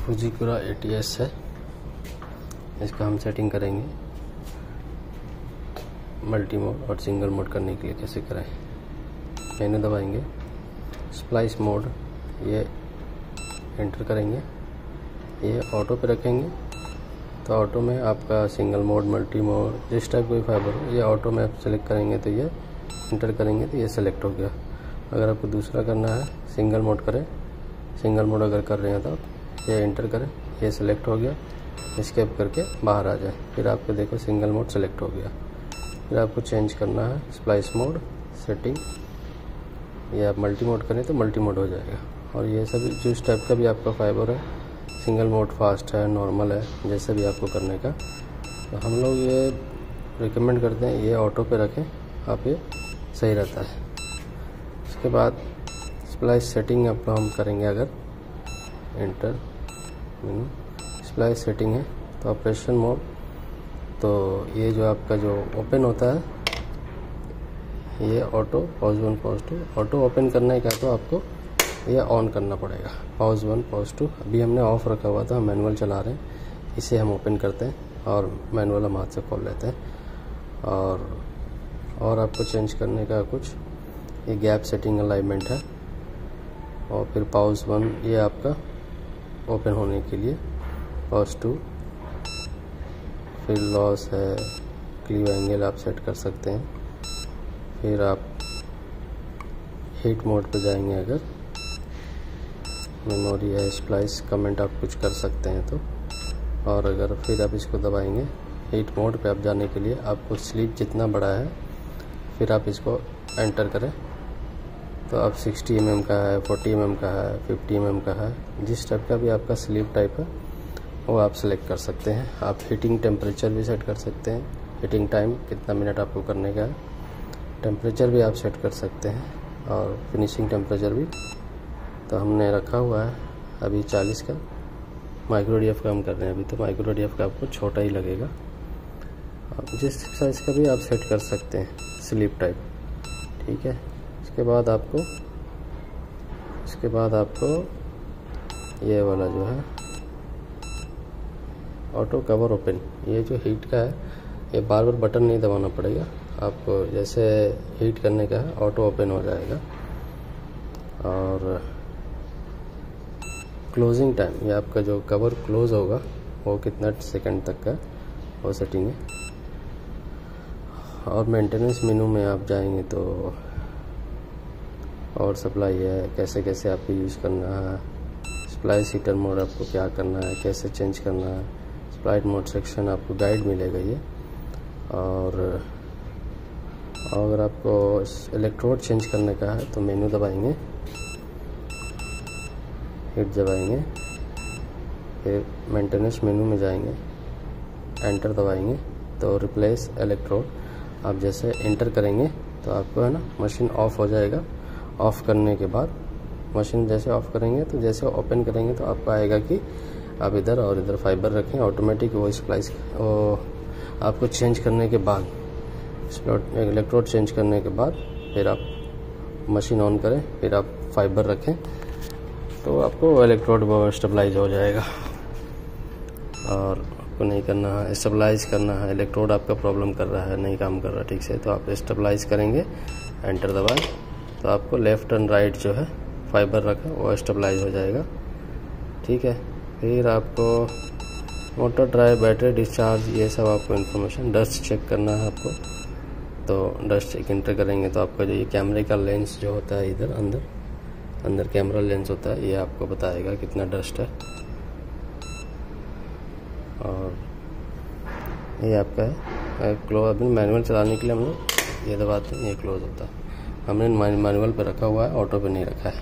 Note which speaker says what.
Speaker 1: फुजीकुरा ATS है, इसका हम सेटिंग करेंगे मल्टी मोड और सिंगल मोड करने के लिए कैसे करें। मेनू दबाएंगे, स्प्लाइस मोड ये एंटर करेंगे, ये ऑटो पे रखेंगे तो ऑटो में आपका सिंगल मोड मल्टी मोड जिस टाइप कोई फाइबर हो ये ऑटो में आप सेलेक्ट करेंगे तो ये इंटर करेंगे तो ये सेलेक्ट हो गया। अगर आपको दूसरा करना है सिंगल मोड करें, सिंगल मोड अगर कर रहे हैं तो आप ये इंटर करें, ये सिलेक्ट हो गया, एस्केप करके बाहर आ जाए, फिर आपको देखो सिंगल मोड सेलेक्ट हो गया। फिर आपको चेंज करना है स्प्लाइस मोड सेटिंग, ये आप मल्टी मोड करें तो मल्टी मोड हो जाएगा। और ये सभी जिस टाइप का भी आपका फाइबर है, सिंगल मोड फास्ट है नॉर्मल है, जैसे भी आपको करने का, तो हम लोग ये रिकमेंड करते हैं ये ऑटो पे रखें आप, ये सही रहता है। उसके बाद स्प्लाइस सेटिंग आपको हम करेंगे, अगर एंटर मेनू स्प्लाइस सेटिंग है तो ऑपरेशन मोड, तो ये जो आपका जो ओपन होता है ये auto pause 1 pause 2, auto open करने का तो आपको ये ऑन करना पड़ेगा, पॉज 1 पॉज 2। अभी हमने ऑफ रखा हुआ था, मैनुअल चला रहे हैं, इसे हम ओपन करते हैं और मैनुअल हम हाथ से खोल लेते हैं। और आपको चेंज करने का कुछ ये गैप सेटिंग अलाइनमेंट है, और फिर पॉज 1 ये आपका ओपन होने के लिए, पॉज 2 फिर लॉस है, क्लीव एंगल आप सेट कर सकते हैं। फिर आप हीट मोड पे जाएंगे, अगर मेमोरी है स्प्लाइस कमेंट आप कुछ कर सकते हैं तो, और अगर फिर आप इसको दबाएंगे हीट मोड पे आप जाने के लिए आपको स्लीप जितना बड़ा है फिर आप इसको एंटर करें तो आप 60 mm का है, 40 mm का है, 50 mm का है, जिस टाइप का भी आपका स्लीप टाइप है वो आप सेलेक्ट कर सकते हैं। आप हीटिंग टेम्परेचर भी सेट कर सकते हैं, हीटिंग टाइम कितना मिनट आपको करने का है, टेम्परेचर भी आप सेट कर सकते हैं, और फिनिशिंग टेम्परेचर भी तो हमने रखा हुआ है अभी 40 का। माइक्रो DF का हम कर रहे हैं अभी, तो माइक्रो DF का आपको छोटा ही लगेगा। आप जिस साइज़ का भी आप सेट कर सकते हैं स्लीप टाइप, ठीक है। उसके बाद आपको ये वाला जो है ऑटो कवर ओपन, ये जो हीट का है ये बार बार बटन नहीं दबाना पड़ेगा आपको, जैसे हीट करने का है ऑटो ओपन हो जाएगा। और क्लोजिंग टाइम, ये आपका जो कवर क्लोज होगा वो कितना सेकंड तक का वो सेटिंग है। और मेंटेनेंस मेनू में आप जाएंगे तो और सप्लाई है, कैसे कैसे आपको यूज़ करना है, स्प्लाइस हीटर मोड आपको क्या करना है, कैसे चेंज करना है, स्प्लाइट मोड सेक्शन आपको गाइड मिलेगा ये। और अगर आपको इलेक्ट्रोड चेंज करने का है तो मेनू दबाएंगे, हिट दबाएंगे, फिर मेंटेनेंस मेनू में जाएंगे, एंटर दबाएंगे तो रिप्लेस इलेक्ट्रोड आप जैसे एंटर करेंगे तो आपको है ना मशीन ऑफ हो जाएगा। ऑफ करने के बाद मशीन जैसे ऑफ करेंगे तो जैसे ओपन करेंगे तो आपको आएगा कि आप इधर और इधर फाइबर रखें, ऑटोमेटिक वो स्प्लाइस आपको चेंज करने के बाद, इलेक्ट्रोड चेंज करने के बाद फिर आप मशीन ऑन करें, फिर आप फाइबर रखें तो आपको इलेक्ट्रोड स्टेबलाइज हो जाएगा। और आपको नहीं करना है स्टेबलाइज करना है, इलेक्ट्रोड आपका प्रॉब्लम कर रहा है, नहीं काम कर रहा ठीक से, तो आप स्टेबलाइज करेंगे, एंटर दबाएं तो आपको लेफ़्ट एंड राइट जो है फाइबर रखा वो स्टेबलाइज हो जाएगा, ठीक है। फिर आपको मोटर ड्राइव, बैटरी डिस्चार्ज, ये सब आपको इन्फॉर्मेशन, डस्ट चेक करना है आपको, तो डस्ट चेक एंटर करेंगे तो आपका जो ये कैमरे का लेंस जो होता है इधर अंदर कैमरा लेंस होता है, ये आपको बताएगा कितना डस्ट है। और ये आपका है क्लोज, अभी मैनुअल चलाने के लिए हम लोग ये दबाते हैं, ये क्लोज होता है। हमने मैनुअल पे रखा हुआ है, ऑटो पे नहीं रखा है।